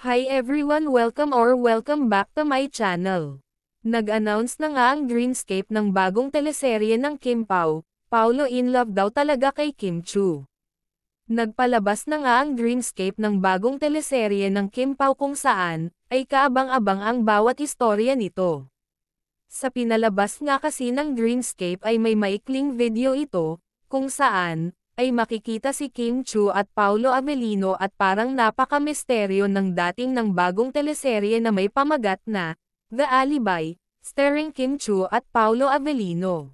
Hi everyone, welcome back to my channel. Nag-announce na nga ang Dreamscape ng bagong teleserye ng Kim Pao, Paulo in love daw talaga kay Kim Chu. Nagpalabas na nga ang Dreamscape ng bagong teleserye ng Kim Pao kung saan, ay kaabang-abang ang bawat istorya nito. Sa pinalabas nga kasi ng Dreamscape ay may maikling video ito, kung saan, ay makikita si Kim Chu at Paulo Avellino at parang napaka-misteryo ng dating ng bagong teleserye na may pamagat na, The Alibi, starring Kim Chu at Paulo Avellino.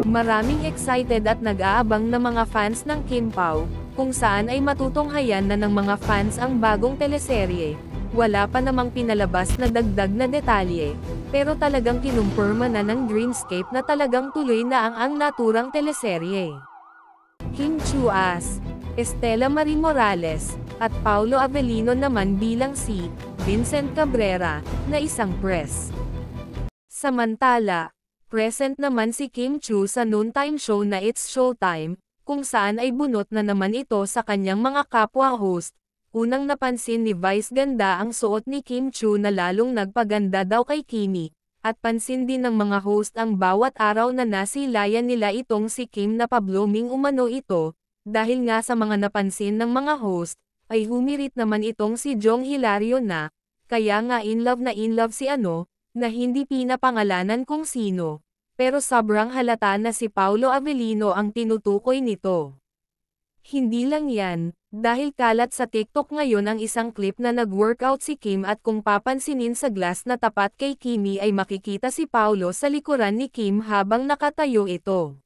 Maraming excited at nag-aabang na mga fans ng Kim Pao, kung saan ay matutunghayan na ng mga fans ang bagong teleserye. Wala pa namang pinalabas na dagdag na detalye, pero talagang kinumpirma na ng Dreamscape na talagang tuloy na ang naturang teleserye. Kim Chu as Estela Marie Morales, at Paulo Avellino naman bilang si Vincent Cabrera, na isang press. Samantala, present naman si Kim Chu sa noontime show na It's Showtime, kung saan ay bunot na naman ito sa kanyang mga kapwa-host. Unang napansin ni Vice ganda ang suot ni Kim Chu na lalong nagpaganda daw kay Kimi, at pansin din ng mga host ang bawat araw na nasilayan nila itong si Kim na pa-blooming umano ito, dahil nga sa mga napansin ng mga host, ay humirit naman itong si Jong Hilario na, kaya nga in love si na hindi pinapangalanan kung sino, pero sobrang halata na si Paulo Avellino ang tinutukoy nito. Hindi lang yan, dahil kalat sa TikTok ngayon ang isang clip na nag-workout si Kim at kung papansinin sa glass na tapat kay Kimi ay makikita si Paulo sa likuran ni Kim habang nakatayo ito.